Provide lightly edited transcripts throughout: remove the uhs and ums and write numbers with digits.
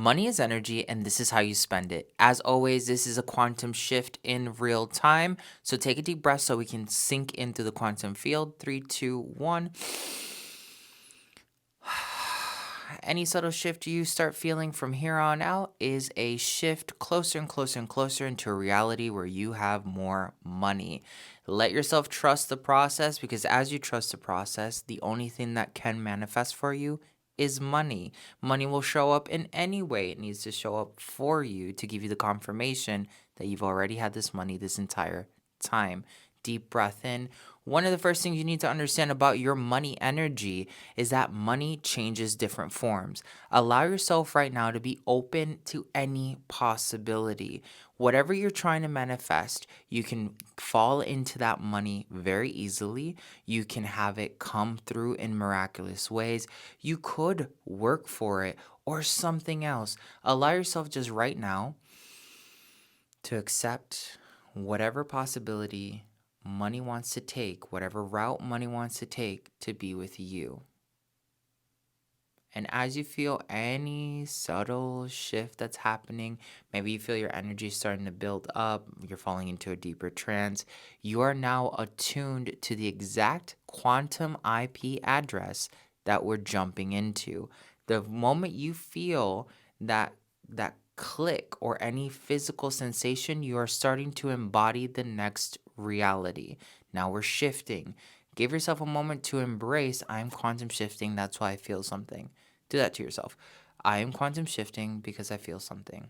Money is energy, and this is how you spend it. As always, this is a quantum shift in real time. So take a deep breath so we can sink into the quantum field. 3, 2, 1. Any subtle shift you start feeling from here on out is a shift closer and closer and closer into a reality where you have more money. Let yourself trust the process, because as you trust the process, the only thing that can manifest for you is money. Money will show up in any way it needs to show up for you to give you the confirmation that you've already had this money this entire time. Deep breath in. One of the first things you need to understand about your money energy is that money changes different forms. Allow yourself right now to be open to any possibility. Whatever you're trying to manifest, you can fall into that money very easily. You can have it come through in miraculous ways. You could work for it or something else. Allow yourself just right now to accept whatever possibility money wants to take, whatever route money wants to take to be with you. And as you feel any subtle shift that's happening, maybe you feel your energy starting to build up, you're falling into a deeper trance, you are now attuned to the exact quantum IP address that we're jumping into. The moment you feel that click or any physical sensation, you are starting to embody the next reality. Now we're shifting. Give yourself a moment to embrace, I'm quantum shifting, that's why I feel something. Do that to yourself. I am quantum shifting because I feel something.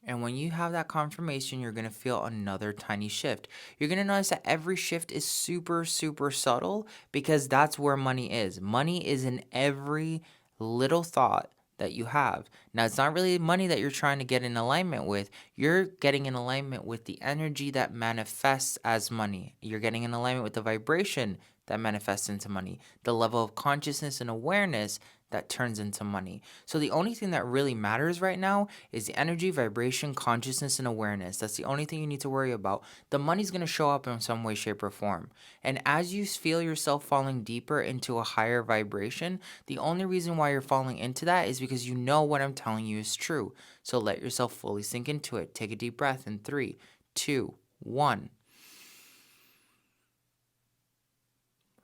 And when you have that confirmation, you're going to feel another tiny shift. You're going to notice that every shift is super, super subtle, because that's where money is. Money is in every little thought that you have. Now, it's not really money that you're trying to get in alignment with. You're getting in alignment with the energy that manifests as money. You're getting in alignment with the vibration that manifests into money, the level of consciousness and awareness that turns into money. So the only thing that really matters right now is the energy, vibration, consciousness, and awareness. That's the only thing you need to worry about. The money's going to show up in some way, shape, or form. And as you feel yourself falling deeper into a higher vibration, the only reason why you're falling into that is because you know what I'm telling you is true. So let yourself fully sink into it. Take a deep breath in 3, 2, 1.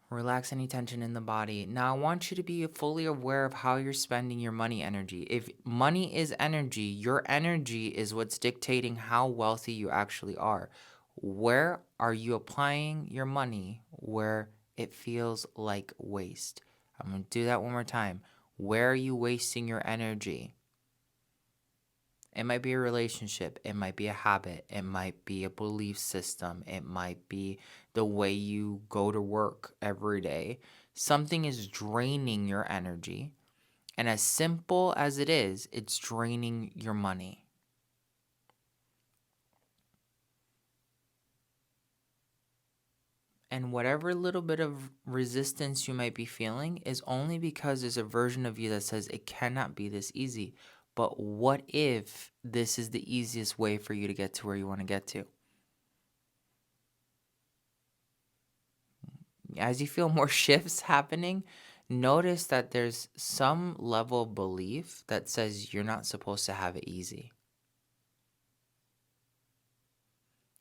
Relax any tension in the body. Now, I want you to be fully aware of how you're spending your money energy. If money is energy, your energy is what's dictating how wealthy you actually are. Where are you applying your money where it feels like waste? I'm going to do that one more time. Where are you wasting your energy? It might be a relationship, it might be a habit, it might be a belief system, it might be the way you go to work every day. Something is draining your energy, and as simple as it is, it's draining your money. And whatever little bit of resistance you might be feeling is only because there's a version of you that says it cannot be this easy. But what if this is the easiest way for you to get to where you want to get to? As you feel more shifts happening, notice that there's some level of belief that says you're not supposed to have it easy.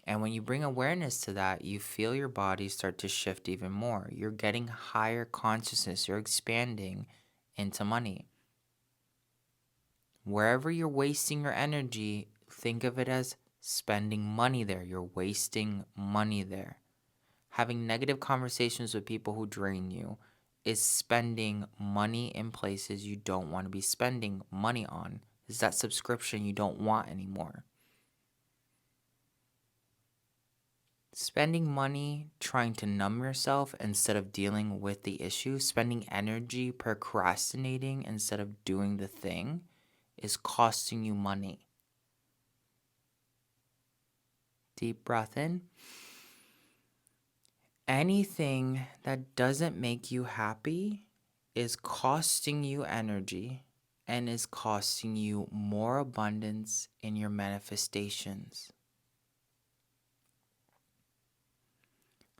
And when you bring awareness to that, you feel your body start to shift even more. You're getting higher consciousness, you're expanding into money. Wherever you're wasting your energy, think of it as spending money there. You're wasting money there. Having negative conversations with people who drain you is spending money in places you don't want to be spending money on. Is that subscription you don't want anymore. Spending money trying to numb yourself instead of dealing with the issue, spending energy procrastinating instead of doing the thing, is costing you money. Deep breath in. Anything that doesn't make you happy is costing you energy and is costing you more abundance in your manifestations.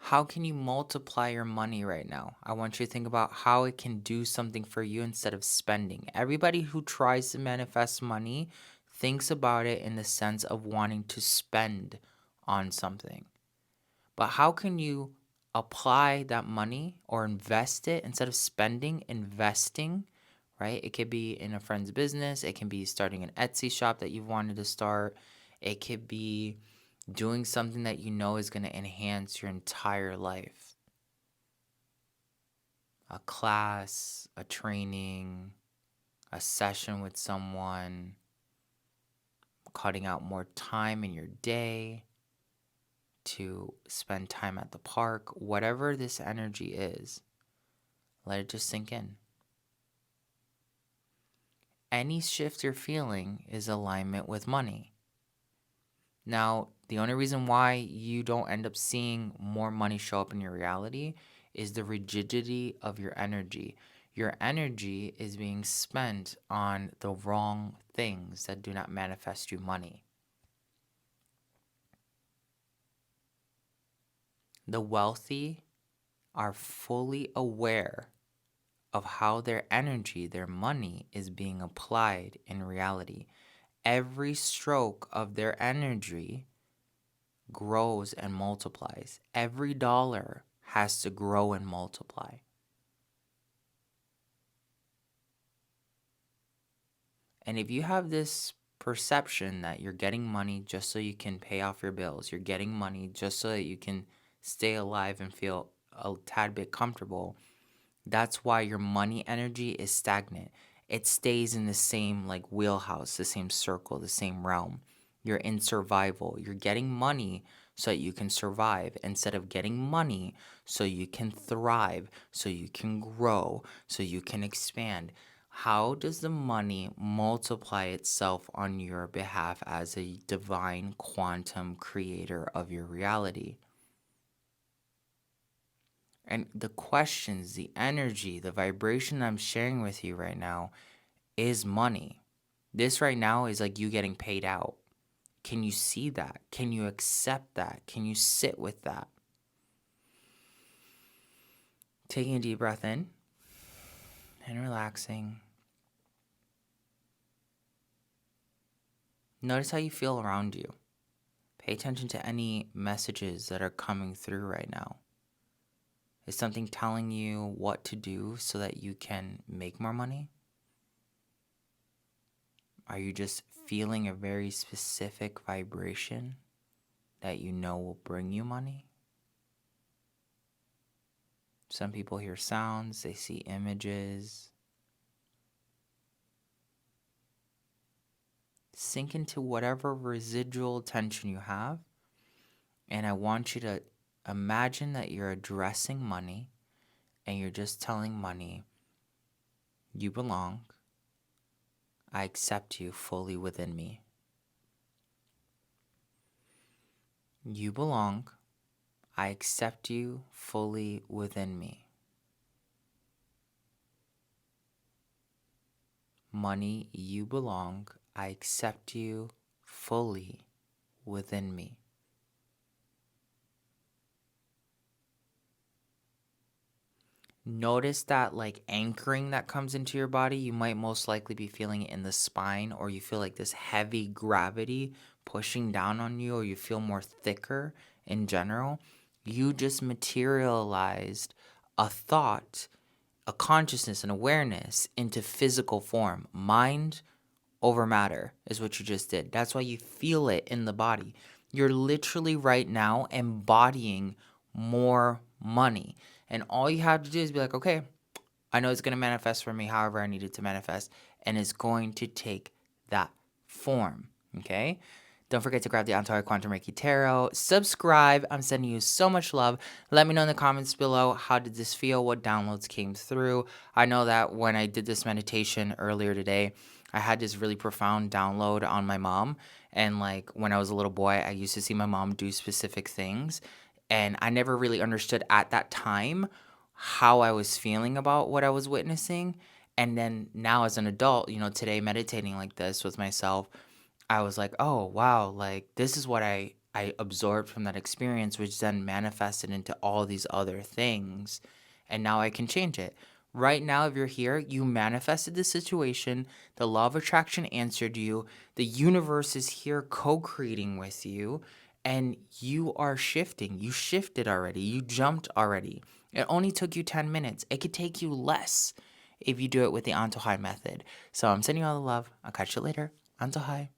How can you multiply your money right now? I want you to think about how it can do something for you instead of spending. Everybody who tries to manifest money thinks about it in the sense of wanting to spend on something. But how can you apply that money or invest it instead of spending, investing, right? It could be in a friend's business, it can be starting an Etsy shop that you've wanted to start, it could be doing something that you know is going to enhance your entire life. A class, a training, a session with someone, cutting out more time in your day to spend time at the park, whatever this energy is, let it just sink in. Any shift you're feeling is alignment with money. Now, the only reason why you don't end up seeing more money show up in your reality is the rigidity of your energy. Your energy is being spent on the wrong things that do not manifest you money. The wealthy are fully aware of how their energy, their money, is being applied in reality. Every stroke of their energy grows and multiplies. Every dollar has to grow and multiply. And if you have this perception that you're getting money just so you can pay off your bills, you're getting money just so that you can stay alive and feel a tad bit comfortable, that's why your money energy is stagnant. It stays in the same like wheelhouse, the same circle, the same realm. You're in survival. You're getting money so that you can survive instead of getting money so you can thrive, so you can grow, so you can expand. How does the money multiply itself on your behalf as a divine quantum creator of your reality? And the questions, the energy, the vibration I'm sharing with you right now is money. This right now is like you getting paid out. Can you see that? Can you accept that? Can you sit with that? Taking a deep breath in and relaxing. Notice how you feel around you. Pay attention to any messages that are coming through right now. Is something telling you what to do so that you can make more money? Are you just feeling a very specific vibration that you know will bring you money? Some people hear sounds, they see images. Sink into whatever residual tension you have, and I want you to imagine that you're addressing money and you're just telling money, you belong. I accept you fully within me. You belong. I accept you fully within me. Money, you belong. I accept you fully within me. Notice that like anchoring that comes into your body. You might most likely be feeling it in the spine, or you feel like this heavy gravity pushing down on you, or you feel more thicker in general. You just materialized a thought, a consciousness, an awareness into physical form. Mind over matter is what you just did. That's why you feel it in the body. You're literally right now embodying more money. And all you have to do is be like, okay, I know it's going to manifest for me however I need it to manifest. And it's going to take that form. Okay? Don't forget to grab the Antojai Quantum Reiki Tarot. Subscribe. I'm sending you so much love. Let me know in the comments below, how did this feel? What downloads came through? I know that when I did this meditation earlier today, I had this really profound download on my mom. And like when I was a little boy, I used to see my mom do specific things. And I never really understood at that time how I was feeling about what I was witnessing. And then now as an adult, today meditating like this with myself, I was like, oh, wow, like this is what I I absorbed from that experience, which then manifested into all these other things. And now I can change it. Right now, if you're here, you manifested the situation, the law of attraction answered you, the universe is here co creating with you, and you are shifting. You shifted already, you jumped already. It only took you 10 minutes. It could take you less if you do it with the Antojai method. So I'm sending you all the love. I'll catch you later. Antojai.